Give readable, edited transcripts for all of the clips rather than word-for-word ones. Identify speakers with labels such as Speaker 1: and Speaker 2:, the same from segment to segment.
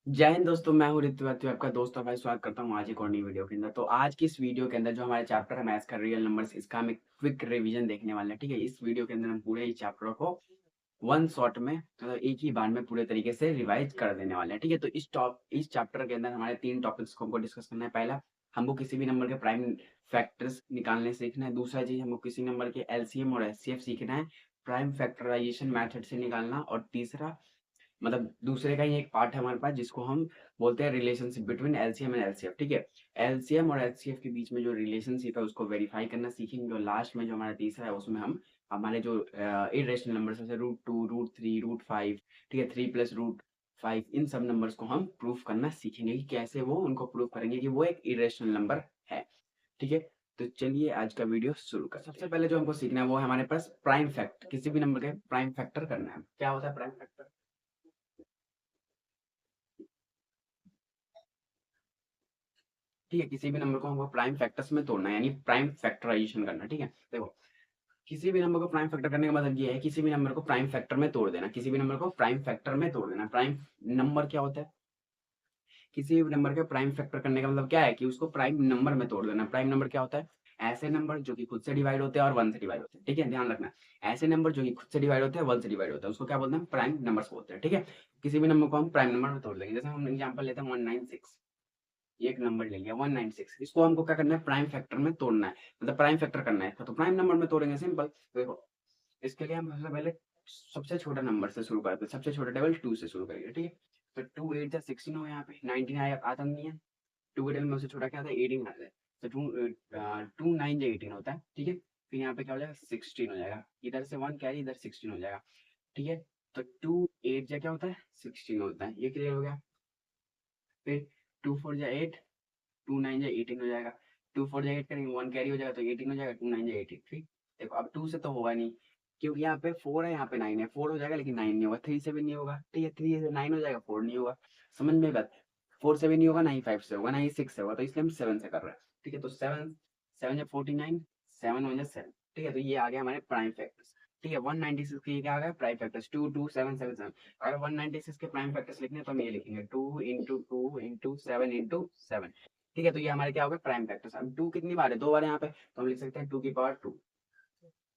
Speaker 1: जय हिंद दोस्तों, मैं हूँ ऋतु आपका दोस्त और भाई स्वागत करता हूँ आज एक और नई वीडियो के अंदर। तो आज की इस वीडियो के अंदर जो हमारा चैप्टर है मैथ्स का रियल नंबर्स, इसका हम एक क्विक रिवीजन देखने वाले हैं। ठीक है, इस वीडियो के अंदर हम पूरे इस चैप्टर को वन शॉट में मतलब एक ही बार में पूरे तरीके से रिवाइज कर देने वाले हैं। ठीक है, तो इस चैप्टर के अंदर हमारे 3 टॉपिक्स को हमको डिस्कस करना है। पहला, हमको किसी भी नंबर के प्राइम फैक्टर्स निकालने सीखना है। दूसरा चीज, हमको किसी नंबर के एलसीएम और एचसीएफ सीखना है, प्राइम फैक्टराइजेशन मेथड से निकालना। और तीसरा, मतलब दूसरे का ही एक पार्ट है हमारे पास जिसको हम बोलते हैं relationship between LCM and HCF. ठीक है, एलसीएम और एचसीएफ के बीच में जो रिलेशनशिप है उसको वेरीफाई करना सीखेंगे। और लास्ट में जो हमारा तीसरा है उसमें हम हमारे जो इरेशनल नंबर्स जैसे √2, √3, √5, ठीक है, 3 + √5, इन सब नंबर्स को हम प्रूफ करना सीखेंगे कि कैसे वो उनको प्रूफ करेंगे कि वो एक इरेशनल नंबर है। ठीक है, तो चलिए आज का वीडियो शुरू कर। सबसे पहले जो हमको सीखना है वो है हमारे पास प्राइम फैक्ट, किसी भी नंबर के प्राइम फैक्टर करना है। क्या होता है प्राइम फैक्टर? ठीक है, किसी भी नंबर को हमको प्राइम फैक्टर्स में तोड़ना है, यानी प्राइम फैक्टराइजेशन करना। ठीक है, देखो, किसी भी नंबर को प्राइम फैक्टर करने का मतलब ये है किसी भी नंबर को प्राइम फैक्टर में तोड़ देना। किसी भी नंबर को प्राइम फैक्टर में तोड़ देना। प्राइम नंबर क्या होता है? किसी भी नंबर के प्राइम फैक्टर करने का मतलब क्या है कि उसको प्राइम नंबर में तोड़ देना। प्राइम नंबर क्या होता है? ऐसे नंबर जो कि खुद से डिवाइड होते हैं और वन से डिवाइड होते हैं। ठीक है, ध्यान रखना, ऐसे नंबर जो कि खुद से डिवाइड होते हैं, वन से डिवाइड होते हैं, उसको क्या बोलते हैं? प्राइम नंबर्स बोलते हैं। ठीक है, किसी भी नंबर को हम प्राइम नंबर में तोड़ देंगे। जैसे हम एग्जांपल लेते हैं 196, एक नंबर ले लिया 196, इसको हमको क्या करना है? प्राइम फैक्टर में तोड़ना है, मतलब प्राइम फैक्टर करना है। तो प्राइम नंबर में तोड़ेंगे, सिंपल। देखो, इसके लिए हम सबसे पहले सबसे छोटा नंबर से शुरू करते हैं। सबसे छोटा टेबल 2 से शुरू करेंगे। ठीक है, तो 2 8 जा 16 हो, यहाँ पे 19 आया आता नहीं है। 2 के टेबल में उससे छोटा क्या आता है? 18 आता है। तो 2 9 जा 18 होता है। ठीक है, फिर यहाँ पे क्या हो जाएगा? 16 हो जाएगा। इधर से 1 कैरी, इधर 16 हो जाएगा। ठीक है, तो 2 8 जा क्या होता है? 16 होता है। ये क्लियर हो गया। फिर 2 4 जा 8, 2 9 जा 18 हो जाएगा। 2 4 जा 8 करेंगे, 1 कैरी हो जाएगा तो 18 हो जाएगा। 2 9 जा 18। ठीक, देखो अब 2 से तो होगा नहीं, क्योंकि यहाँ पे 4 है, यहाँ पे 9 है। 4 हो जाएगा लेकिन 9 नहीं होगा। 3 से भी नहीं होगा। ठीक है, 3 से 9 हो जाएगा, 4 नहीं होगा। समझ में बात? 4 से भी नहीं होगा, ना ही 5 से होगा, ना ही 6 से होगा, तो इसलिए हम 7 से कर रहे हैं। ठीक है, तो 7 7 या 49, 7 1 7। ठीक है, तो ये आ गया हमारे प्राइम फैक्टर्स। ठीक है, 196 के ये क्या आ गया? Prime factors. 2 2 7 7 7। अगर 196 के प्राइम फैक्टर्स लिखने हैं तो हम ये लिखेंगे 2 × 2 × 7 × 7। ठीक है, तो ये हमारे क्या हो गए? Prime factors. अब 2 कितनी बार है? 2 बार है यहाँ पे, तो हम लिख सकते हैं 2 की पावर 2।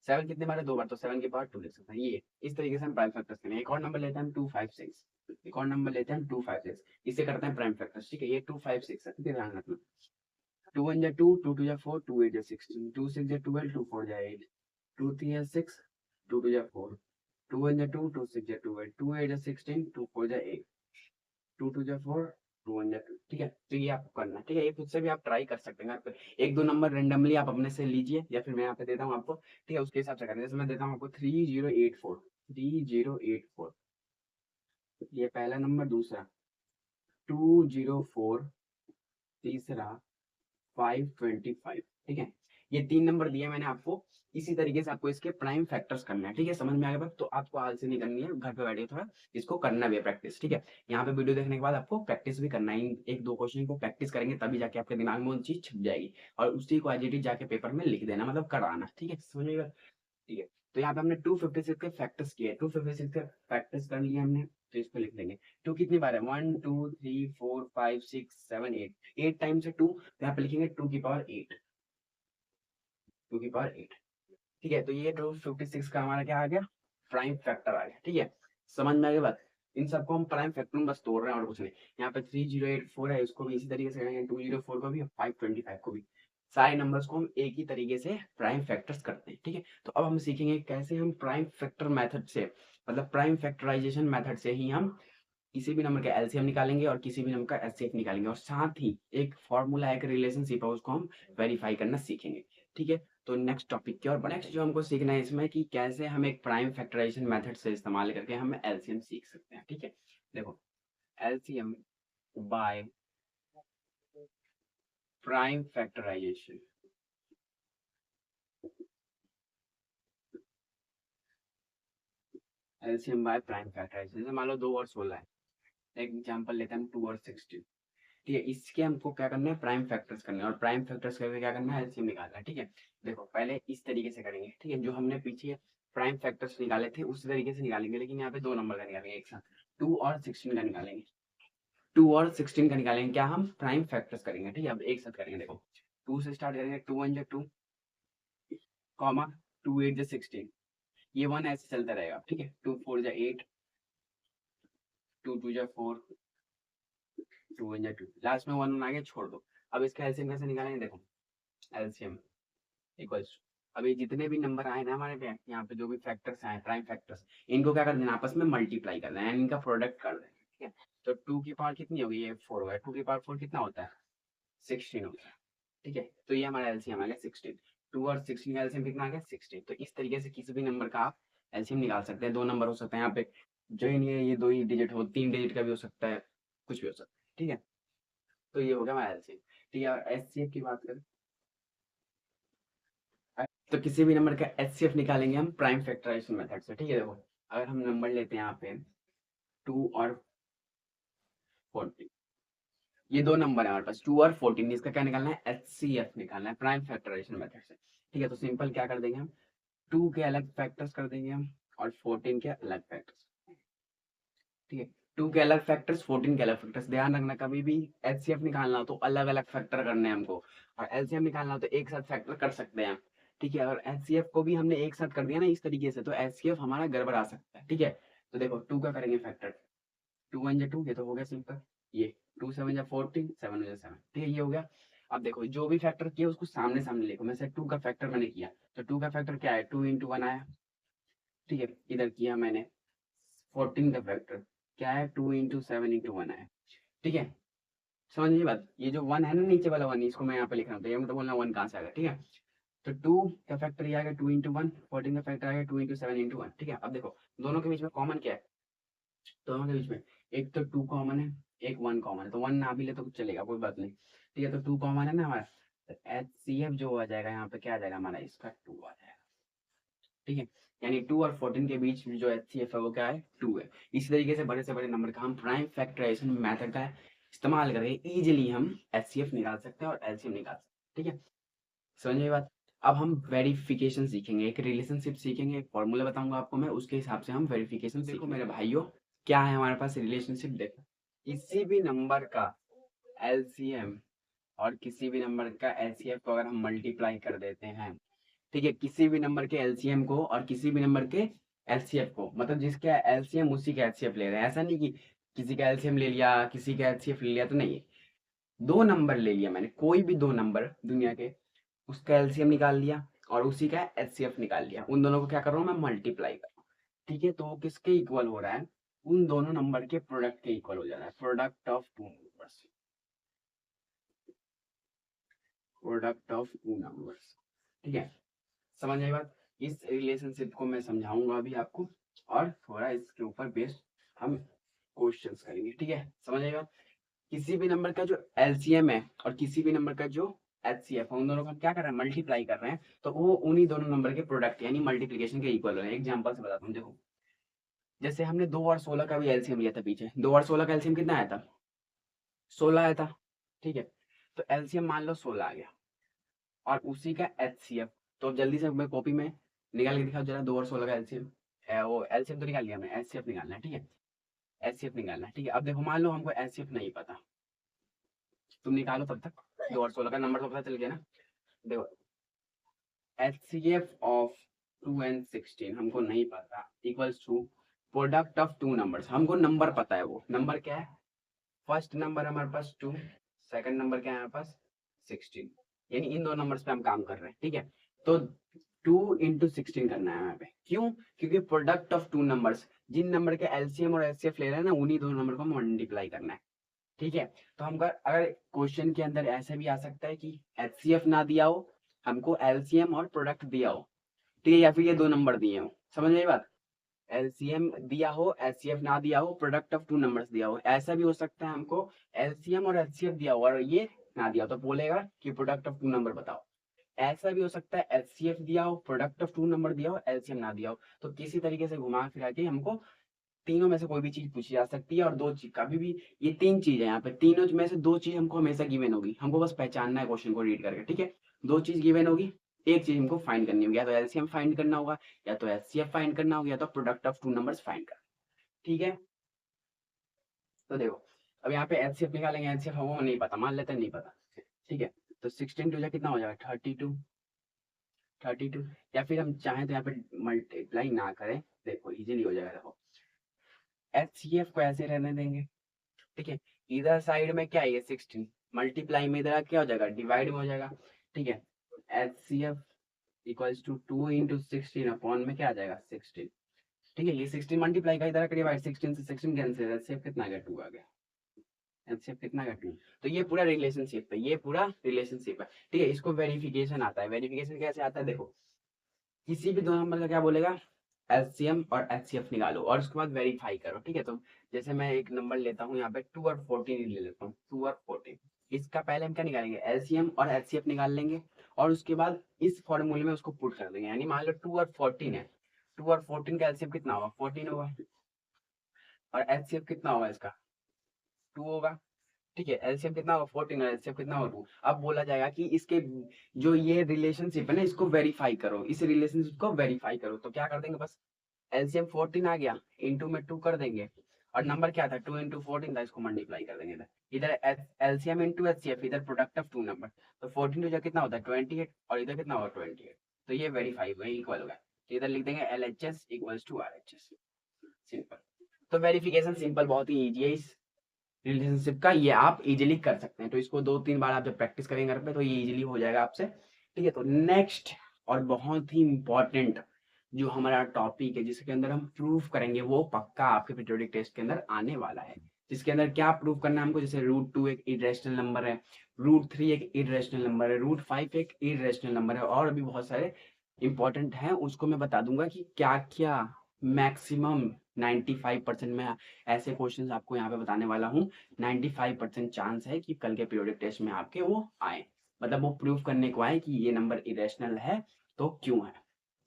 Speaker 1: 7 कितने बार है? 2 बार, तो 7 की पावर 2 लिख सकते हैं। ये इस तरीके से हम प्राइम फैक्टर्स करेंगे। एक और नंबर लेते हैं हम 256। एक और नंबर लेते हैं हम 256, इसे करते हैं प्राइम फैक्टर्स। ठीक है, ये 256 है। ठीक है, ध्यान रखना। 2 1 जा 2, 2 2 जा 4, 2 8 जा 16, 2 6 जा 12, 2 4 जा 8, 2 3 जा 6, 2 2 जा 4, 2 1 जा 2, 2 6 जा 12, 2 8 जा 16, 2 4 जा 8, 2 2 जा 4, 2 1 जा 2। ठीक है, तो ये आपको करना है। ठीक है, ये खुद से भी आप ट्राई कर सकते हैं घर पे। एक दो नंबर रेंडमली आप अपने से लीजिए, या फिर मैं यहाँ पे देता हूँ आपको। ठीक है, उसके हिसाब से करें। जैसे मैं देता हूँ आपको 3084, 3084, ये पहला नंबर। दूसरा 204, तीसरा 525। ठीक है, ये 3 नंबर दिए मैंने आपको। इसी तरीके से आपको इसके प्राइम फैक्टर्स करना है। ठीक है, समझ में आ गया बात? तो आपको आलसी नहीं करनी है, घर पे बैठे थोड़ा इसको करना भी है प्रैक्टिस। ठीक है, यहाँ पे वीडियो देखने के बाद आपको प्रैक्टिस भी करना है। एक दो क्वेश्चन को प्रैक्टिस करेंगे तभी जाके आपके दिमाग में वो चीज छप जाएगी, और उसी को एज इट इज जाके पेपर में लिख देना, मतलब कराना। ठीक है, समझ में? ठीक है, तो यहाँ पे हमने 256 के फैक्टर्स किए। 256 के फैक्टर्स कर लिए हमने, तो इस पे लिख देंगे। टू कितनी बार है? 1 2 3 4 5 6 7 8, 8 टाइम्स है 2, तो यहाँ पे लिखेंगे 2 की पावर 8। 2 की पावर 8। ठीक है, तो ये 256 का हमारा क्या आ गया? प्राइम फैक्टर आ गया। ठीक है, समझ में आ गया बात? इन सबको हम प्राइम फैक्टर में बस तोड़ रहे हैं और कुछ नहीं। यहाँ पे 3084 है, इसको भी इसी तरीके से करेंगे। 204 को भी और 525 को भी। सारे नंबर्स को हम एक ही तरीके से प्राइम फैक्टर्स करते हैं। ठीक है, तो अब हम सीखेंगे कैसे हम प्राइम फैक्टर मेथड से, मतलब प्राइम फैक्टराइजेशन मेथड से ही हम किसी भी नंबर का एलसीएम निकालेंगे और किसी भी नंबर का एचसीएफ निकालेंगे, और साथ ही एक फॉर्मूला, एक रिलेशनशिप है, उसको हम वेरीफाई करना सीखेंगे। ठीक है, तो नेक्स्ट टॉपिक की और नेक्स्ट जो हमको सीखना है इसमें कि कैसे हम एक प्राइम फैक्टराइजेशन मेथड से इस्तेमाल करके हम एलसीएम सीख सकते हैं। ठीक है, देखो, LCM by prime factorisation. LCM by prime factorisation, जैसे मान लो 2 और 16 है, एक एग्जांपल लेते हैं हम 2 और 16। ठीक है, इसके हमको क्या करना है? प्राइम फैक्टर्स करना है, और प्राइम फैक्टर्स करके क्या करना है? एलसीएम निकालना है। ठीक है, देखो पहले इस तरीके से करेंगे। ठीक है, जो हमने पीछे प्राइम फैक्टर्स निकाले थे उसी तरीके से निकालेंगे, लेकिन यहाँ पे दो नंबर का निकालेंगे एक साथ। 2 और 16 का निकालेंगे। 2 और 16 का निकालेंगे, क्या हम प्राइम फैक्टर्स करेंगे, ठीक है। अब एक साथ करेंगे, देखो 2 से स्टार्ट करेंगे, 2 1 2 कॉमा 2 8 16, ये 1 ऐसे चलता रहेगा, ठीक है। 2 4 8, 2 2 4, 2 1 2, लास्ट में 1 आगे छोड़ दो। अब इसका एलसीएम कैसे निकालेंगे, देखो एलसीएम इक्वल्स, अभी जितने भी नंबर आए ना हमारे पे यहाँ पे, जो भी फैक्टर्स आए प्राइम फैक्टर्स, इनको क्या कर देना, आपस में मल्टीप्लाई कर देना, इनका प्रोडक्ट कर देना, ठीक है। तो 2 की पावर कितनी होगी, ये 4 होगा, 2 की पावर 4 कितना होता है, 16 होता है, ठीक है। तो ये हमारा एलसीएम आ गया 16, 2 और 16 का एलसीएम कितना आ गया 16। तो इस तरीके से किसी भी नंबर का आप एलसीएम निकाल सकते हैं। दो नंबर हो सकते हैं यहाँ पे, जो ही नहीं है ये 2 ही डिजिट हो, 3 डिजिट का भी हो सकता है, कुछ भी हो सकता है, ठीक है। तो ये हो गया हमारा एलसीएम, ठीक है। और एचसीएफ की बात करें, तो किसी भी नंबर का एचसीएफ निकालेंगे हम प्राइम फैक्टराइजेशन मेथड से, ठीक है। देखो अगर हम नंबर लेते हैं यहाँ पे 2 और 14, ये दो नंबर है हमारे पास 2 और 14, इसका क्या निकालना है, एचसीएफ निकालना है प्राइम फैक्टराइजेशन मेथड से, ठीक है। तो सिंपल क्या कर देंगे हम, 2 के अलग फैक्टर्स कर देंगे हम और 14 के अलग फैक्टर्स, ठीक है। 2 के अलग फैक्टर्स, 14 के अलग फैक्टर्स, ध्यान रखना कभी भी एचसीएफ निकालना हो तो अलग अलग फैक्टर करने हैं हमको, और एलसीएम निकालना हो तो एक साथ फैक्टर कर सकते हैं, ठीक है। अगर एचसीएफ को भी हमने एक साथ कर दिया ना इस तरीके से, तो एचसीएफ हमारा गड़बड़ा सकता है, ठीक है। तो देखो 2 का करेंगे फैक्टर, 2 1 2, ये तो हो गया सिंपल, ये 2 7 14, 7 7, ठीक है, ये हो गया। अब देखो जो भी फैक्टर किया उसको सामने सामने लिखो, मैं से 2 का फैक्टर मैंने किया, तो 2 का फैक्टर क्या है, 2 इंटू 1 आया, ठीक है। इधर किया मैंने 14 का फैक्टर, क्या है, 2 इंटू 7 इंटू 1 आया, ठीक है। समझ लीजिए बात, ये जो 1 है ना नीचे वाला 1, इसको मैं यहाँ पे लिख रहा हूँ, तो ये मतलब बोलना 1 कहाँ से आ गया, ठीक है। तो 2 का फैक्टर ये आ गया 2 इंटू 1, 14 का फैक्टर आ गया 2 इंटू 7 इंटू 1, ठीक है। अब देखो दोनों के बीच में कॉमन क्या है, दोनों के बीच में एक तो 2 कॉमन है, एक 1 कॉमन है, तो 1 ना भी ले तो कुछ चलेगा, कोई बात नहीं, ठीक है। तो 2 कॉमन है ना हमारा, तो एच सी एफ जो आ जाएगा यहाँ पे क्या आ जाएगा हमारा, इसका 2 आ जाएगा, ठीक है। यानी 2 और 14 के बीच में जो एच सी एफ है वो क्या है, 2 है। इसी तरीके से बड़े से बड़े नंबर का हम प्राइम फैक्टराइजेशन मेथड का इस्तेमाल करके इजीली हम एच सी एफ निकाल सकते हैं और एलसीएम निकाल सकते हैं, ठीक है। समझ में बात। अब हम वेरिफिकेशन सीखेंगे, एक रिलेशनशिप सीखेंगे, एक फॉर्मूला बताऊंगा आपको मैं, उसके हिसाब से हम वेरिफिकेशन। देखो मेरे भाइयों, क्या है हमारे पास रिलेशनशिप, देखो किसी भी नंबर का एलसीएम और किसी भी नंबर का एचसीएफ को अगर हम मल्टीप्लाई कर देते हैं, ठीक है, किसी भी नंबर के एलसीएम को और किसी भी नंबर के एचसीएफ को, मतलब जिसका एलसीएम उसी का एचसीएफ ले रहे हैं, ऐसा नहीं कि किसी का एलसीएम ले लिया किसी का एचसीएफ ले लिया, तो नहीं, दो नंबर ले लिया मैंने, कोई भी दो नंबर दुनिया के, उसका एलसीएम निकाल लिया और उसी का एचसीएफ निकाल लिया, उन दोनों को क्या कर रहा हूँ मैं, मल्टीप्लाई कर रहा हूँ, ठीक है। तो वो किसके इक्वल हो रहा है, उन दोनों नंबर के प्रोडक्ट के इक्वल हो जा रहा है, product of two numbers, product of two numbers, ठीक है। समझ आई बात। इस रिलेशनशिप को मैं समझाऊंगा अभी आपको, और थोड़ा इसके ऊपर बेस्ड हम क्वेश्चंस करेंगे, ठीक है। समझ आई बात। किसी भी नंबर का जो एलसीएम है और किसी भी नंबर का जो एचसीएफ है, उन दोनों का क्या कर रहे हैं, मल्टीप्लाई कर रहे हैं, तो वो उन्हीं दोनों नंबर के प्रोडक्ट यानी मल्टीप्लीकेशन के इक्वल हो रहे हैं। एग्जांपल से बताता हूँ, देखो जैसे हमने 2 और 16 का भी एलसीएम लिया था पीछे, 2 और 16 का एलसीएम कितना आया था, 16 आया था, ठीक है। तो एलसीएम मान लो 16 आ गया और उसी का एचसीएफ, तो जल्दी से मैं कॉपी में निकाल के दिखाओ जरा, 2 और 16 का एलसीएम, वो एलसीएम तो निकाल लिया हमने, एचसीएफ निकालना है, ठीक है। एचसीएफ निकालना है, ठीक है। अब देखो मान लो हमको एचसीएफ नहीं पता, तुम निकालो तब तक, 2 और 16 का नंबर तो पता चल गया ना। देखो एचसीएफ ऑफ 2 एंड 16 हमको नहीं पता, equals to product of two numbers, हमको नंबर पता है, वो नंबर क्या है, फर्स्ट नंबर हमारे पास 2, सेकंड नंबर क्या है हमारे पास 16, यानी इन दो नंबर्स पे हम काम कर रहे हैं, ठीक है। तो 2 इंटू 16 करना है हमें पे, क्यों, क्योंकि प्रोडक्ट ऑफ टू नंबर्स, जिन नंबर के एलसीएम और एचसीएफ ले रहे हैं ना, उन्हीं दो नंबर को मल्टीप्लाई करना है, ठीक है। तो हम अगर क्वेश्चन के अंदर ऐसे भी आ सकता है कि एचसीएफ ना दिया हो, हमको एलसीएम और प्रोडक्ट दिया हो, ठीक है, या फिर ये दो नंबर दिए हो, समझ में आई बात, एलसीएम दिया हो एचसीएफ ना दिया हो, प्रोडक्ट ऑफ टू नंबर्स दिया हो, ऐसा भी हो सकता है हमको एलसीएम और एचसीएफ दिया हो और ये ना दिया हो, तो बोलेगा कि प्रोडक्ट ऑफ टू नंबर बताओ। ऐसा भी हो सकता है एचसीएफ दिया हो, प्रोडक्ट ऑफ टू नंबर दिया हो, एलसीएम ना दिया हो, तो किसी तरीके से घुमा फिरा के हमको तीनों में से कोई भी चीज पूछी जा सकती है, और दो चीज कभी भी, ये तीन चीज है यहाँ पे, तीनों में से दो चीज हमको हमेशा गिवन होगी, हमको बस पहचानना है क्वेश्चन को रीड करके, ठीक है। दो चीज गिवन होगी, एक चीज हमको फाइंड करनी होगी, या तो एलसीएम फाइंड करना होगा, या तो एचसीएफ फाइंड करना होगा, या तो product of two numbers find करना, ठीक है। तो देखो अब यहाँ पे एचसीएफ निकालेंगे, एचसीएफ हमको नहीं पता, मान लेते हैं नहीं पता, ठीक है। तो 16 टू जा कितना हो जाएगा 32, या फिर हम चाहें तो यहाँ पे मल्टीप्लाई ना करें, देखो इजीली हो जाएगा। देखो एचसीएफ को ऐसे रहने देंगे, ठीक है। इधर साइड में क्या है 16, मल्टीप्लाई में इधर क्या हो जाएगा डिवाइड में हो जाएगा, ठीक है। HCF equals to 2 into 16 upon में क्या आ जाएगा 16, ठीक है। ये 16 मल्टीप्लाई का इधर का डिवाइड, 16 से 16 कैंसिल, एचसीएफ कितना आ गया 2 आ गया, एचसीएफ कितना का 2। तो ये पूरा रिलेशनशिप है, ये पूरा रिलेशनशिप है, ठीक है। इसको वेरिफिकेशन आता है, वेरिफिकेशन कैसे आता है देखो, किसी भी दो नंबर का क्या बोलेगा एलसीएम और एचसीएफ निकालो और उसके बाद वेरीफाई करो, ठीक है। तो जैसे मैं एक नंबर लेता हूँ यहाँ पे 2 और 14 ले लेता हूँ, 2 और 14, इसका पहले हम क्या निकालेंगे एलसीएम और एचसीएफ निकाल लेंगे और उसके बाद इस फॉर्मूले में उसको पुट कर देंगे। यानी मान लो 2 और 14 है, 2 और 14 का एलसीएम कितना होगा 14 होगा और एचसीएफ कितना होगा इसका 2 होगा, ठीक है। एलसीएम कितना होगा 14 और एचसीएफ कितना होगा 2। अब बोला जाएगा कि इसके जो ये रिलेशनशिप है ना इसको वेरीफाई करो, इस रिलेशनशिप को वेरीफाई करो। तो क्या कर देंगे बस एलसीएम 14 आ गया, इंटू में 2 कर देंगे और नंबर क्या था 2 इंटू 14 था, इसको मल्टीप्लाई कर देंगे इधर एलसीएम इंटू एचसीएफ, इधर प्रोडक्ट ऑफ 2 नंबर, तो 14 टू कितना होता है 28 और इधर कितना होगा 28, तो ये वेरीफाई हुआ इक्वल होगा। तो इधर लिख देंगे LHS equals to RHS, simple. तो वेरिफिकेशन सिंपल बहुत ही इजी है इस रिलेशनशिप का, ये आप इजीली कर सकते हैं। तो इसको 2-3 बार आप जब प्रैक्टिस करेंगे घर पे तो ये इजीली हो जाएगा आपसे, ठीक है। तो नेक्स्ट और बहुत ही इंपॉर्टेंट जो हमारा टॉपिक है जिसके अंदर हम प्रूफ करेंगे वो पक्का आपके पीरियोडिक टेस्ट के अंदर आने वाला है, जिसके अंदर क्या प्रूफ करना है हमको, जैसे √2 एक इरेशनल नंबर है, √3 एक इरेशनल नंबर है, √5 एक इरेशनल नंबर है और भी बहुत सारे इंपॉर्टेंट हैं, उसको मैं बता दूंगा कि क्या क्या मैक्सिमम 95% में ऐसे क्वेश्चंस आपको यहाँ पे बताने वाला हूँ। 95% चांस है कि कल के पीरियोडिक टेस्ट में आपके वो आए, मतलब वो प्रूफ करने को आए कि ये नंबर इरेशनल है तो क्यों है,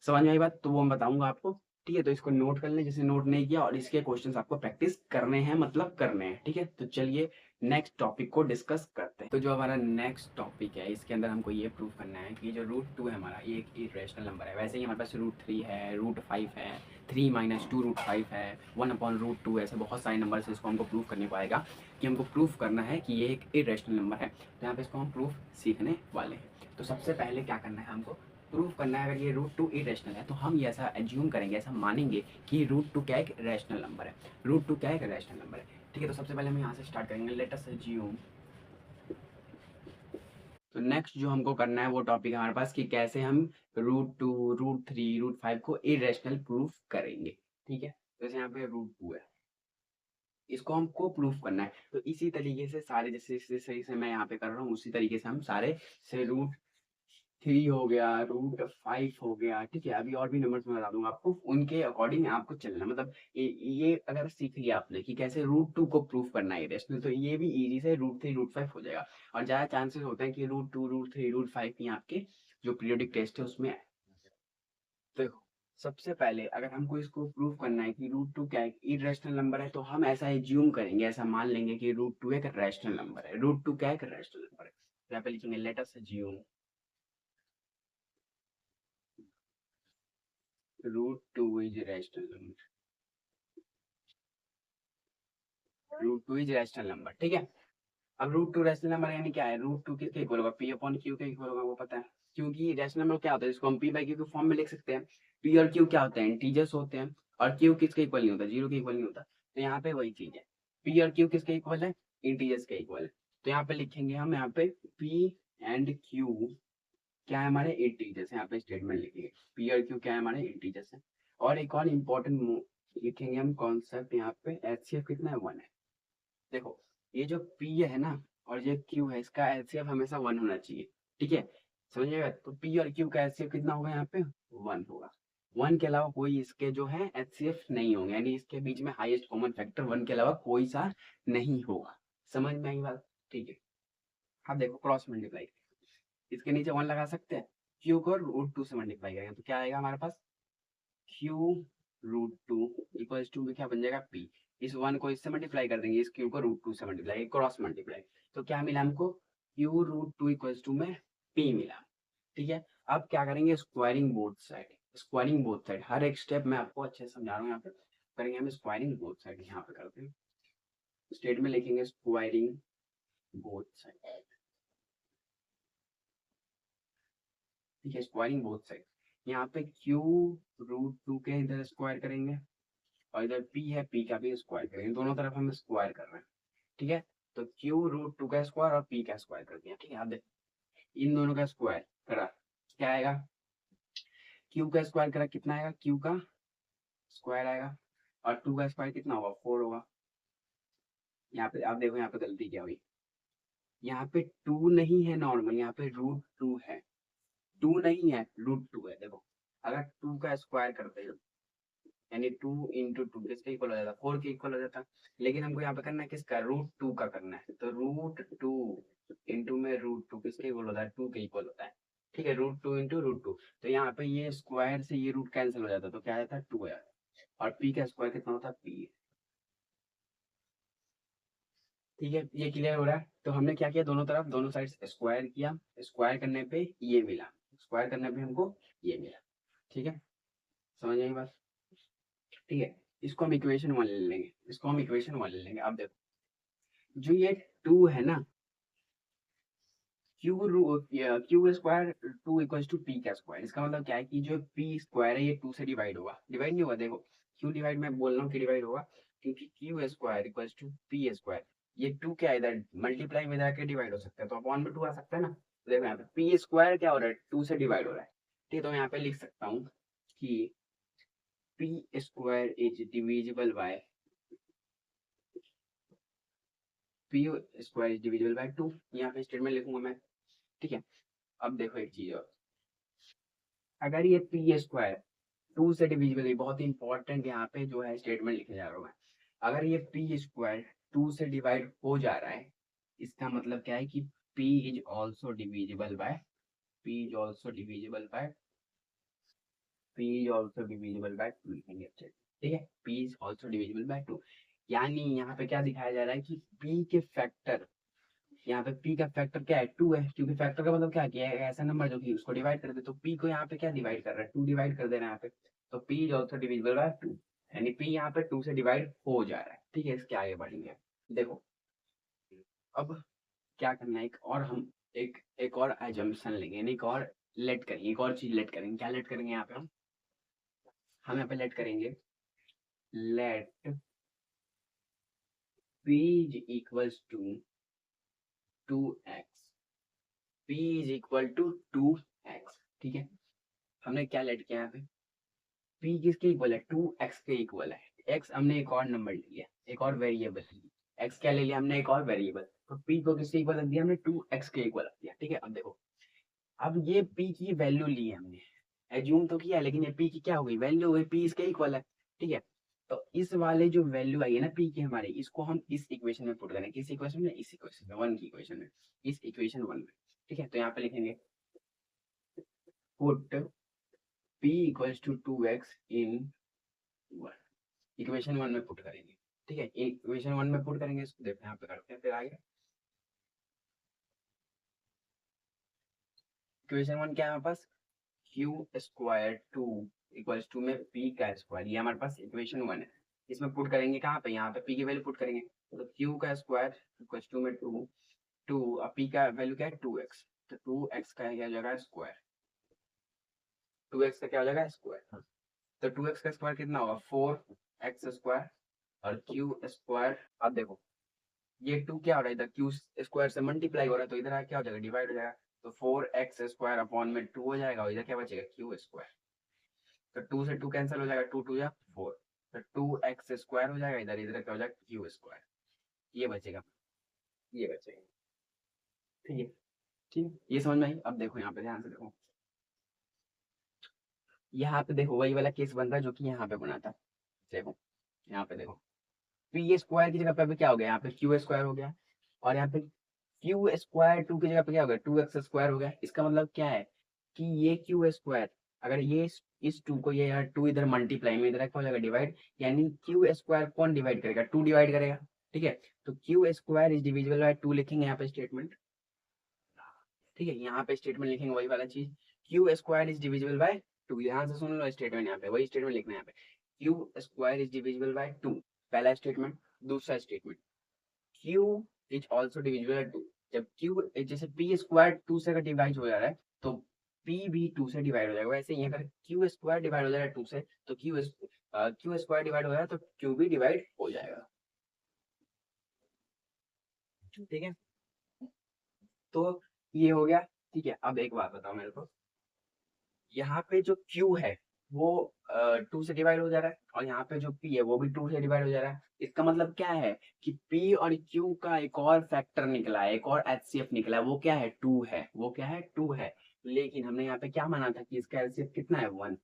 Speaker 1: समझ में आई बात। तो वो मैं बताऊंगा आपको, ठीक है। तो इसको नोट कर लें जैसे नोट नहीं किया और इसके क्वेश्चंस आपको प्रैक्टिस करने हैं, मतलब करने हैं, ठीक है। तो चलिए नेक्स्ट टॉपिक को डिस्कस करते हैं। तो जो हमारा नेक्स्ट टॉपिक है इसके अंदर हमको ये प्रूव करना है कि जो √2 है हमारा ये एक इरेशनल नंबर है। वैसे ही हमारे पास √3 है, √5 है, 3 माइनस 2 √5 है, 1/√2, ऐसे बहुत सारे नंबर से इसको हमको प्रूव करने को आएगा कि हमको प्रूफ करना है कि ये एक इरेशनल नंबर है। तो यहाँ पे इसको हम प्रूफ सीखने वाले हैं। तो सबसे पहले क्या करना है हमको प्रूफ करना है, अगर ये √2 इरेशनल है तो हम ये ऐसा एज्यूम करेंगे, ऐसा मानेंगे कि √2 क्या एक रैशनल नंबर है, √2 क्या एक रैशनल नंबर है, ठीक है। तो सबसे पहले हम यहाँ से स्टार्ट करेंगे, लेट अस एज्यूम। तो नेक्स्ट जो हमको करना है वो टॉपिक हमारे पास कि कैसे हम √2 √3 √5 को इरेशनल प्रूफ करेंगे, ठीक है। जैसे यहाँ पे √2 है, इसको हमको प्रूफ करना है। तो इसी तरीके से सारे जैसे सही से मैं यहाँ पे कर रहा हूँ उसी तरीके से हम सारे से √3 हो गया, √5 हो गया, ठीक है। अभी और भी नंबर्स मैं बता दूंगा आपको, उनके अकॉर्डिंग आपको चलना, मतलब ये अगर सीख लिया आपने कि कैसे √2 को प्रूफ करना है इरेशनल, तो ये भी इजी से √3 √5 हो जाएगा। और ज्यादा चांसेस होते हैं कि √2 √3 √5 ही आपके जो पीरियोडिक टेस्ट है उसमें आए। तो देखो सबसे पहले अगर हमको इसको प्रूफ करना है कि √2 क्या एक इरेशनल नंबर है तो हम ऐसा एज्यूम करेंगे, ऐसा मान लेंगे कि √2 एक रैशनल नंबर है, √2 क्या एक रैशनल नंबर है। तो यहाँ पे लिखेंगे let us assume √2 is rational number, √2 is rational number, ठीक है। अब √2 रैशनल नंबर यानी क्या है, √2 किसके इक्वल होगा P/Q के इक्वल होगा, वो पता है। क्योंकि रैशनल नंबर क्या होता है, इसको हम P/Q के फॉर्म में लिख सकते हैं। P और Q क्या होते हैं, इंटीजर्स होते हैं और Q किसके इक्वल नहीं होता, 0 के इक्वल नहीं होता। तो यहाँ पे वही चीज है, P और Q किसके इक्वल है, इंटीजर्स के इक्वल है। तो यहाँ पे लिखेंगे हम यहाँ पे P एंड Q क्या है हमारे इंटीजर्स, यहाँ पे स्टेटमेंट लिखेंगे P और Q क्या है हमारे इंटीजर्स है। और एक और इम्पोर्टेंट लिखेंगे हम कॉन्सेप्ट, यहाँ पे HCF कितना है 1 है। देखो ये जो P है ना और ये Q है इसका एचसीएफ हमेशा 1 होना चाहिए, ठीक है। समझिएगा, तो P और Q का एचसीएफ कितना होगा यहाँ पे 1 होगा, 1 के अलावा कोई इसके जो है एचसीएफ नहीं होंगे, यानी इसके बीच में हाईएस्ट कॉमन फैक्टर 1 के अलावा कोई सा नहीं होगा। समझ में आई बात, ठीक है। अब देखो क्रॉस मल्टीप्लाई, इसके नीचे 1 लगा सकते हैं, Q को √2 से मल्टीप्लाई करेंगे तो क्या आएगा हमारे पास Q √2 इक्वल्स टू क्या बन जाएगा P। इस 1 को इससे मल्टीप्लाई कर देंगे, इस Q को √2 से मल्टीप्लाई, क्रॉस मल्टीप्लाई, तो क्या मिला हमको Q √2 इक्वल्स टू में P मिला, ठीक है। अब क्या करेंगे squaring both side, squaring both side, हर एक स्टेप मैं आपको अच्छे से समझा रहा हूँ यहाँ पे। करेंगे हम स्क्वायरिंग बोथ साइड, यहाँ पे करते हैं स्टेटमेंट लिखेंगे स्क्वायरिंग बोथ साइड, ठीक है, स्क्वायरिंग बोथ साइड। यहाँ पे क्यू रूट टू के इधर स्क्वायर करेंगे और इधर पी है, पी का भी स्क्वायर करेंगे, दोनों तरफ हम स्क्वायर कर रहे हैं, ठीक है। तो क्यू रूट टू का स्क्वायर और पी का स्क्वायर कर दिया, ठीक है। अब इन दोनों का स्क्वायर करा, क्या आएगा, क्यू का स्क्वायर करा कितना आएगा, क्यू का स्क्वायर आएगा और टू का स्क्वायर कितना होगा, 4 होगा। यहाँ पे आप देखो, यहाँ पे गलती क्या हुई, यहाँ पे 2 नहीं है नॉर्मल, यहाँ पे रूट टू है, 2 नहीं है रूट टू है। देखो अगर 2 का स्क्वायर करते हो यानी 2 × 2 किसके इक्वल हो जाता, 4 के इक्वल हो जाता, लेकिन हमको यहाँ पे करना है किसका, रूट टू का करना है। तो रूट टू इंटू में रूट टू किसके इक्वल होता है, 2 के इक्वल होता है, ठीक है। Root two into root two, तो यहाँ पे ये स्क्वायर से ये रूट कैंसिल हो जाता, तो क्या आ जाता है, 2 आ जाता। और पी का स्क्वायर कितना होता है, पी, ठीक है। ये क्लियर हो रहा है। तो हमने क्या किया, दोनों तरफ दोनों साइड स्क्वायर किया, स्क्वायर करने पे ये मिला, स्क्वायर करने पे हमको ये मिला, ठीक है। समझ आई बात, ठीक है। इसको हम इक्वेशन 1 ले लेंगे, इसको हम इक्वेशन 1 ले लेंगे। अब देखो जो ये 2 है ना, Q square 2 equal to P का स्क्वायर, इसका मतलब क्या है कि जो पी स्क्वायर है ये 2 से डिवाइड होगा, डिवाइड नहीं होगा। देखो क्यों डिवाइड मैं बोल रहा हूँ कि डिवाइड होगा, क्योंकि Q square equal to P square, ये 2 क्या इधर मल्टीप्लाई में जाके डिवाइड हो सकता है, तो अपॉन में 2 आ सकता है ना। तो देखो यहाँ पे पी स्क्वायर क्या हो रहा है, 2 से डिवाइड हो रहा है, ठीक है। तो यहाँ पे लिख सकता हूँ कि P square is divisible by P square is divisible by 2, यहाँ पे स्टेटमेंट लिखूंगा मैं, ठीक है। अब देखो एक चीज और, अगर ये पी स्क्वायर 2 से डिविजिबल है, बहुत इंपॉर्टेंट यहाँ पे जो है स्टेटमेंट लिखे जा रहा हूँ मैं, अगर ये पी स्क्वायर 2 से डिवाइड हो जा रहा है, इसका मतलब क्या है कि p is also divisible by p is also divisible by p is also divisible by 2 लिखेंगे, ठीक है। p is also divisible by 2, यानी यहाँ पे क्या दिखाया जा रहा है कि p के फैक्टर, यहाँ पे p का फैक्टर क्या है, 2 है, क्योंकि फैक्टर का मतलब क्या है कि ऐसा नंबर जो कि उसको डिवाइड कर दे, तो p को यहाँ पे क्या डिवाइड कर रहा है, 2 डिवाइड कर देना है यहाँ पे, तो p is also divisible by 2, यानी p यहाँ पे 2 से डिवाइड हो जा रहा है, ठीक है। इसके आगे बढ़ेंगे, देखो अब क्या करना है, एक और हम एक और एजम्पशन लेंगे, यानी एक और लेट करेंगे, एक और चीज लेट करेंगे। क्या लेट करेंगे यहाँ पे, हम यहाँ पे लेट करेंगे, let p is equals to 2x, p is equal to 2x, ठीक है। हमने क्या लेट किया यहाँ पे, p किसके इक्वल है, 2x के इक्वल है, x हमने एक और नंबर ले लिया, एक और वेरिएबल, x क्या ले लिया हमने, एक और वेरिएबल, तो p को किसके इक्वल रख दिया हमने, 2x के इक्वल रख दिया, ठीक है। अब देखो, अब ये p की वैल्यू ली है हमने, एज्यूम तो किया, लेकिन ये p की क्या हो गई, वैल्यू हो गई, p इसके इक्वल है, ठीक है। तो इस वाले जो वैल्यू आई है ना p की हमारे, इसको हम इस इक्वेशन में पुट करें, किस इक्वेशन में, इस इक्वेशन में, 1 की इक्वेशन में, इस इक्वेशन 1 में, ठीक है। तो यहाँ पे लिखेंगे put p equals to 2x in 1, equation 1 में पुट करेंगे, ठीक है। इक्वेशन 1 में पुट करेंगे, इसको देखो यहाँ पे करते हैं, फिर आगे इक्वेशन 1 क्या है हमारे पास, क्यू स्क्वायर 2 इक्वल्स टू में पी का स्क्वायर, ये हमारे पास इक्वेशन 1 है। इसमें पुट करेंगे कहाँ पे, यहाँ पे पी की वैल्यू पुट करेंगे, तो क्यू का स्क्वायर इक्वल्स टू में 2 और पी का वैल्यू क्या है 2x, तो 2x का क्या हो जाएगा स्क्वायर, 2x का क्या हो जाएगा स्क्वायर, तो 2x का स्क्वायर कितना होगा 4x स्क्वायर और क्यू स्क्वायर। अब देखो ये 2 क्या हो रहा है, इधर क्यू स्क्वायर से मल्टीप्लाई हो रहा है, तो इधर क्या हो जाएगा, डिवाइड हो जाएगा, तो 4x स्क्वायर अपॉन में 2 हो जाएगा और इधर क्या बचेगा क्यू स्क्वायर, तो 2 से 2 कैंसिल हो जाएगा, 2 2 या 4, तो 2x स्क्वायर हो जाएगा, इधर इधर क्या हो जाएगा क्यू स्क्वायर, ये बचेगा, ये बचेगा, ठीक है। ठीक है, ये समझ में आई। अब देखो यहाँ पे ध्यान से देखो, यहाँ पे देखो वही वाला केस बन रहा है जो कि यहाँ पे बना था, देखो यहाँ पे देखो पी स्क्वायर की जगह पे अभी क्या हो गया, यहाँ पे क्यू स्क्वायर हो गया, और यहाँ पे क्यू स्क्वायर 2 की जगह पे क्या हो गया, 2x स्क्वायर हो गया। इसका मतलब क्या है कि ये क्यू स्क्वायर, अगर ये इस 2 को, ये यार 2 इधर मल्टीप्लाई में, इधर क्या हो जाएगा डिवाइड, यानी क्यू स्क्वायर कौन डिवाइड करेगा, 2 डिवाइड करेगा, ठीक है। तो Q square is divisible by 2 लिखेंगे यहाँ पे स्टेटमेंट, ठीक है। यहाँ पे स्टेटमेंट लिखेंगे वही वाला चीज, Q square is divisible by 2, यहाँ से सुन लो स्टेटमेंट, यहाँ पे वही स्टेटमेंट लिखना है यहाँ पे, Q square is divisible by 2, पहला स्टेटमेंट। दूसरा statement, Q is also divisible by 2। जब क्यू जैसे पी स्क्वायर 2 से अगर डिवाइड हो जा रहा है तो पी भी 2 से डिवाइड हो जाएगा। वैसे ही अगर क्यू स्क्वायर डिवाइड हो जा रहा है 2 से तो क्यू स्क्वायर डिवाइड हो रहा है तो क्यू भी डिवाइड हो जाएगा। ठीक है, तो ये हो गया। ठीक है, अब एक बात बताओ मेरे को, यहाँ पे जो Q है वो 2 से डिवाइड हो जा रहा है और यहाँ पे जो P है वो भी 2 से डिवाइड हो जा रहा है। इसका मतलब क्या है कि P और Q का एक और फैक्टर निकला है, एक और HCF निकला है। वो क्या है? 2 है। वो क्या है? 2 है। लेकिन हमने यहाँ पे क्या माना था कि इसका HCF कितना है? 1।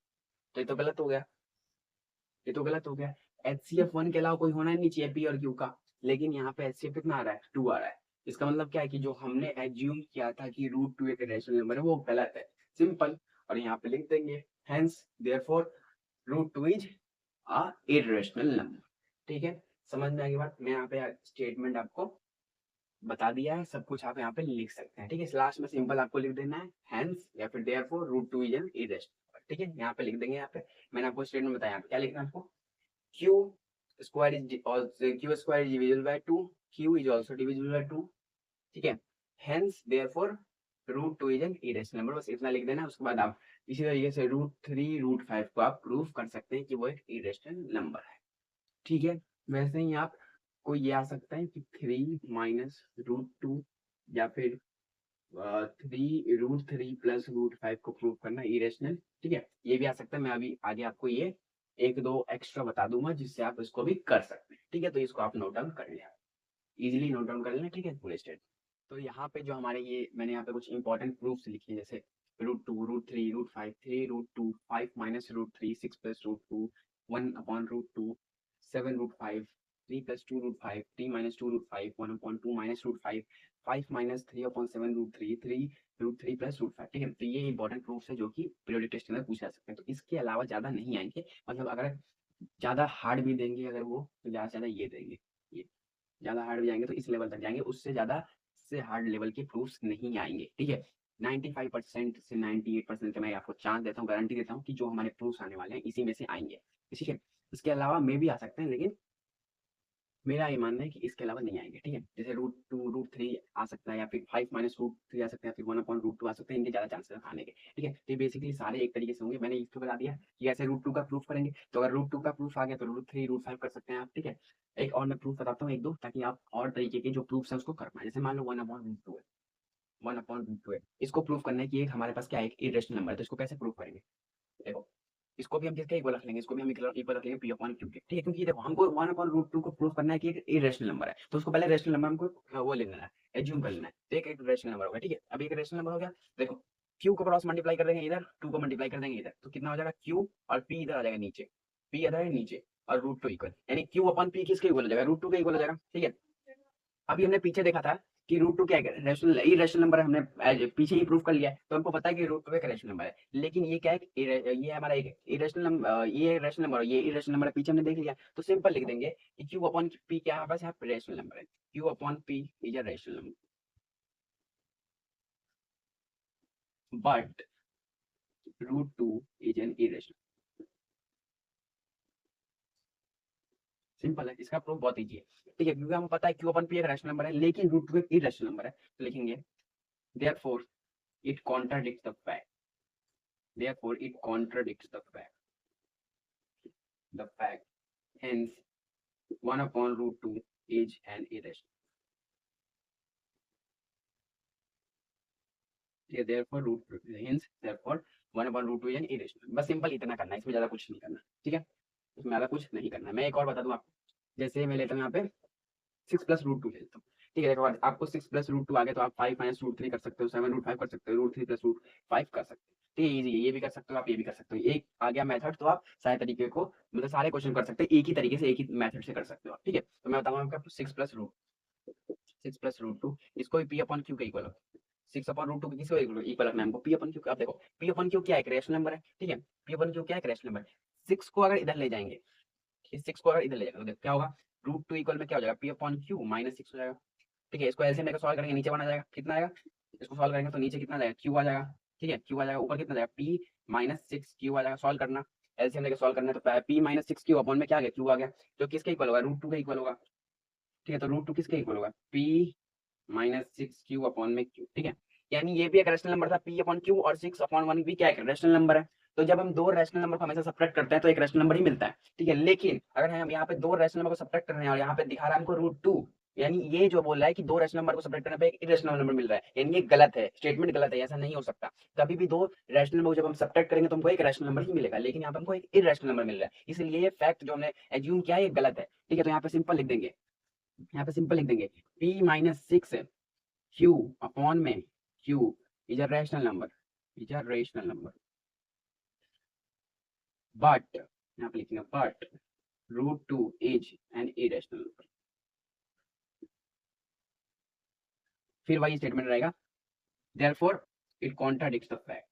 Speaker 1: तो ये तो गलत हो गया, ये तो गलत हो गया। HCF 1 के अलावा कोई होना ही नहीं चाहिए P और Q का, लेकिन यहाँ पे HCF कितना आ रहा है? 2 आ रहा है। इसका मतलब क्या है कि जो हमने एज्यूम किया था कि √2 एक रेशनल नंबर है वो गलत है। सिंपल। और यहाँ पे लिख देंगे hence therefore √2 is a irrational number. ठीक है, समझ में आ गई बात? मैं यहाँ पे स्टेटमेंट आपको बता दिया है, सब कुछ आप यहाँ पे लिख सकते हैं। ठीक है, लास्ट में सिंपल आपको लिख देना है हेंस या फिर therefore √2 is an irrational number. ठीक है, यहाँ पे लिख देंगे। यहाँ पे मैंने आपको स्टेटमेंट बताया, क्या लिखना है आपको? Q square is also Q square is divisible by 2, Q is also divisible by 2। ठीक है, hence therefore √2 is an irrational number। बस इतना लिख देना। उसके बाद आप इसी तरीके से √3 √5 को आप प्रूफ कर सकते हैं कि वो एक irrational नंबर है। ठीक है, वैसे ही आप को ये आ सकता है कि 3 माइनस √2 या फिर 3 √3 प्लस √5 को प्रूव करना इरेशनल। ठीक है, ये भी आ सकता है। मैं अभी आगे आपको ये एक दो एक्स्ट्रा बता दूंगा जिससे आप इसको भी कर सकते हैं। ठीक है, तो इसको आप नोट डाउन कर लें, इजीली नोट डाउन कर लेना। ठीक है, पूरे स्टेट। तो यहाँ पे जो हमारे ये मैंने यहाँ पे कुछ इंपॉर्टेंट प्रूफ्स लिखे हैं, जैसे √2 √3 √5 3 √2 5 minus √3 6 plus √2 1/√2 7 √5 3 plus 2 √5 3 minus 2 √5 1/2 minus √5 5 minus 3/7 √3 3 √3 plus √5। ठीक है, तो ये इंपॉर्टेंट प्रूफ्स है जो कि पीरियोडिक टेस्ट के अंदर पूछा जा सकते हैं। तो इसके अलावा ज्यादा नहीं आएंगे, मतलब अगर ज्यादा हार्ड भी देंगे अगर वो, तो ज्यादा से ज्यादा ये देंगे। ये ज्यादा हार्ड भी जाएंगे तो इस लेवल तक जाएंगे, उससे ज्यादा से हार्ड लेवल के प्रूफ्स नहीं आएंगे। ठीक है, 95% से 98% का मैं आपको चांस देता हूँ, गारंटी देता हूँ कि जो हमारे प्रूफ्स आने वाले हैं इसी में से आएंगे। ठीक है, इसके अलावा मे भी आ सकते हैं, लेकिन मेरा ये मानना है कि इसके अलावा नहीं आएंगे। ठीक है, जैसे √2 √3 आ सकता है, या फिर 5 माइनस √3 आ सकता है, फिर 1/√2 आ सकते हैं। इनके ज्यादा चांसेस आने के। ठीक है, तो बेसिकली सारे एक तरीके से होंगे। मैंने इसको बता दिया कि ऐसे √2 का प्रूफ करेंगे, तो अगर √2 का प्रूफ आ गया तो √3 √5 कर सकते हैं आप। ठीक है, एक और मैं प्रूफ बताता हूँ एक दो, ताकि आप और तरीके के जो प्रूफ है उसको कर पाए। जैसे मान लो 1/√2 है, 1/√2 है, इसको प्रूफ करना है कि एक हमारे पास क्या है, एक इरेशनल नंबर है। तो इसको कैसे प्रूफ करेंगे? देखो, इसको भी हम किसका इक्वल रख लेंगे? इसको भी हम इक्वल रख लेंगे P/Q के। ठीक है, क्योंकि देखो हमको 1/√2 को प्रूफ करना है कि एक इरेशनल नंबर है, तो उसको पहले रेशनल नंबर हमको वो ले लेना है, एज्यूम कर लेना है। तो एक रेशनल नंबर होगा। ठीक है, अब एक रेशनल नंबर हो गया। देखो, Q को क्रॉस मल्टीप्लाई कर देंगे इधर, 2 को मल्टीप्लाई कर देंगे इधर, तो कितना हो जाएगा? Q और P इधर आ जाएगा नीचे, P इधर है नीचे, और √2 इक्वल, यानी Q/P किसके इक्वल हो जाएगा? √2 के इक्वल हो जाएगा। ठीक है, अभी हमने पीछे देखा था कि √2 क्या है? रैशनल इरेशनल नंबर है। हमने पीछे ही प्रूफ कर लिया है, तो हमको पता है कि √2 एक रैशनल नंबर है। लेकिन ये क्या है? ये हमारा एक इरेशनल नंबर, ये रैशनल नंबर, ये इरेशनल नंबर है, पीछे हमने देख लिया। तो सिंपल लिख देंगे कि Q/P क्या है? बस यहाँ पे रैशनल नंबर है। Q/P is a rational number, but √2 is an irrational. Simple है, इसका प्रूफ बहुत ईजी है। ठीक है, क्योंकि हमें पता है Q/P एक रैशनल नंबर है, लेकिन √2 एक इरेशनल नंबर है। तो लिखेंगे therefore it contradicts the fact, therefore it contradicts the fact, hence 1/√2 is an irrational। Yeah, therefore root hence therefore 1/√2 is an irrational। बस सिंपल इतना करना है, इसमें ज्यादा कुछ नहीं करना। ठीक है, इसमें ज्यादा कुछ नहीं करना है। मैं एक और बता दूं आपको, जैसे मैं लेता हूँ यहाँ पे 6 प्लस √2 लेता हूँ। ठीक है, देखो आपको 6 प्लस √2 आ गया तो आप 5 माइनस √3 कर सकते हो, 7 √5 कर सकते हो, √3 प्लस √5 कर सकते हो। ठीक है, इजी है, ये भी कर सकते हो आप, ये भी कर सकते हो। एक आ गया मेथड, तो आप सारे तरीके को, मतलब सारे क्वेश्चन कर सकते हैं एक ही तरीके से, एक ही मेथड से कर सकते हो आप। ठीक है, तो मैं बताऊंगा आपको 6 प्लस √2, इसको भी P/Q के इक्वल, 6/√2 के किसको इक्वल रखना है हमको? P/Q। अब देखो P/Q क्या है? एक रेशनल नंबर है। ठीक है, P/Q क्या है? एक रेशनल नंबर है। 6 को अगर इधर ले जाएंगे, इस 6 को अगर इधर ले जाएंगे तो देखो क्या होगा? √2 इक्वल में क्या हो जाएगा? P/Q माइनस 6 हो जाएगा। ठीक है, इसको एलसीएम लेकर सॉल्व करेंगे, नीचे बना जाएगा, कितना आएगा? इसको सॉल्व करेंगे तो नीचे कितना जाएगा? Q आ जाएगा। ठीक है, Q आ जाएगा, ऊपर कितना जाएगा? P-6 Q आ जाएगा। सॉल्व करना, एलसीएम लेकर सॉल्व करना है, तो P-6 Q अपॉन में क्या आ गया? Q आ गया, जो किसके इक्वल होगा? √2 के इक्वल होगा। ठीक है, तो रूट 2 किसके इक्वल होगा, p माइनस 6q अपॉन में q, ठीक है। यानी ये भी एक रैशनल नंबर था p अपॉन q, और 6 अपॉन 1 भी क्या है, रैशनल नंबर है। तो जब हम दो रैशनल नंबर को हमेशा सब्ट्रैक्ट करते हैं तो एक रैशनल नंबर ही मिलता है, ठीक है। लेकिन अगर हम यहाँ पे दो रैशनल नंबर को सब्ट्रैक्ट कर रहे हैं और यहाँ पे दिखा रहा है हमको रूट 2, यानी ये जो बोल रहा है कि दो रैशनल नंबर को सब्ट्रैक्ट करने पे एक इरेशनल नंबर मिल रहा है, यानी ये गलत है, स्टेटमेंट गलत है, ऐसा नहीं हो सकता। कभी भी दो रैशनल नंबर को जब हम सब्ट्रैक्ट करेंगे तो हमको एक रैशनल नंबर ही मिलेगा, लेकिन यहाँ पे हमको एक इरेशनल नंबर मिल रहा है, इसलिए ये फैक्ट जो हमने एज्यूम किया है ये गलत है, ठीक है। तो यहाँ पे सिंपल लिख देंगे, यहाँ पे सिंपल लिख देंगे p माइनस 6 q अपॉन में q is a rational number, is a rational number, but यहाँ पे लिखेंगे but root 2 is an irrational number. फिर वही स्टेटमेंट रहेगा, therefore it contradicts the fact,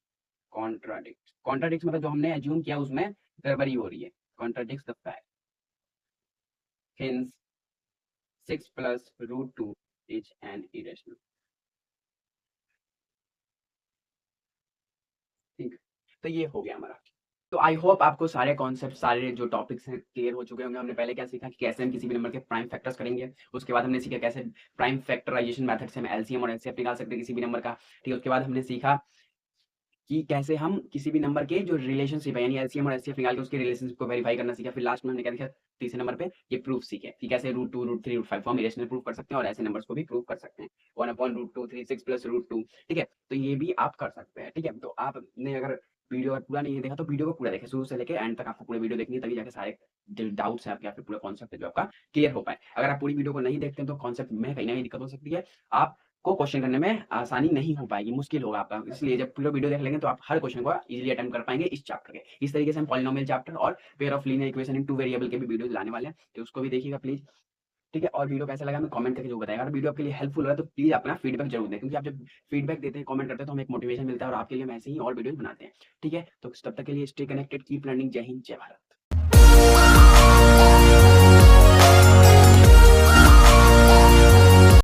Speaker 1: contradicts मतलब जो हमने एज्यूम किया उसमें गड़बड़ी हो रही है, contradicts the fact, hence 6 plus root 2 is an irrational, ठीक। तो ये हो गया हमारा। तो आई होप आपको सारे कॉन्सेप्ट, सारे जो टॉपिक्स हैं क्लियर हो चुके होंगे। हमने पहले क्या सीखा कि कैसे हम किसी भी नंबर के प्राइम फैक्टर्स करेंगे, उसके बाद हमने सीखा कैसे प्राइम फैक्टराइजेशन मेथड से हम एलसीएम और एचसीएफ निकाल सकते हैं किसी भी नंबर का, ठीक है। उसके बाद हमने सीखा कि कैसे हम किसी भी नंबर के जो रिलेशनशिप है यानी एलसीएम और एचसीएफ निकाल के उसके रिलेशनशिप को वेरीफाई करना सीखा। फिर लास्ट में हमने क्या देखा, तीसरे नंबर पे ये प्रूफ सीखे कि कैसे रूट 2 रूट 3 रूट 5 हम इरेशनल प्रूफ कर सकते हैं और ऐसे नंबर्स को भी प्रूफ कर सकते हैं, 1 अपॉन रूट 2 3 6 प्लस रूट 2, ठीक है। तो ये भी आप कर सकते हैं, ठीक है। तो आपने अगर वीडियो अगर पूरा नहीं देखा तो वीडियो को पूरा देखें, शुरू से लेकर एंड तक आपको पूरे वीडियो देखनी है, तभी जाके सारे जो डाउट्स हैं आपके या फिर पूरा कॉन्सेप्ट है जो आपका क्लियर हो पाए। अगर आप पूरी वीडियो को नहीं देखते हैं तो कॉन्सेप्ट में कहीं ना कहीं दिक्कत हो सकती है, आप को क्वेश्चन करने में आसानी नहीं हो पाएगी, मुश्किल होगा आपका। इसलिए जब पूरा वीडियो देख लेंगे तो आप हर क्वेश्चन को इजीली अटेम्प्ट कर पाएंगे इस चैप्टर के। इस तरीके से हम पॉलिनोमियल चैप्टर और pair of linear equation in two variable के भी वीडियोस लाने वाले हैं, तो उसको भी देखिएगा प्लीज, ठीक है। और वीडियो कैसा लगा हमें कमेंट करके जो बताएगा। अगर वीडियो आपके लिए हेल्पफुल है तो प्लीज अपना फीडबैक जरूर दें, क्योंकि आप जब फीडबैक देते हैं, कमेंट करते हैं तो हमें एक मोटिवेशन मिलता है और आपके लिए हम ऐसे ही और वीडियो बनाते हैं, ठीक है। तो तब तक के लिए स्टे कनेक्टेड, कीप लर्निंग, जय हिंद, जय भारत।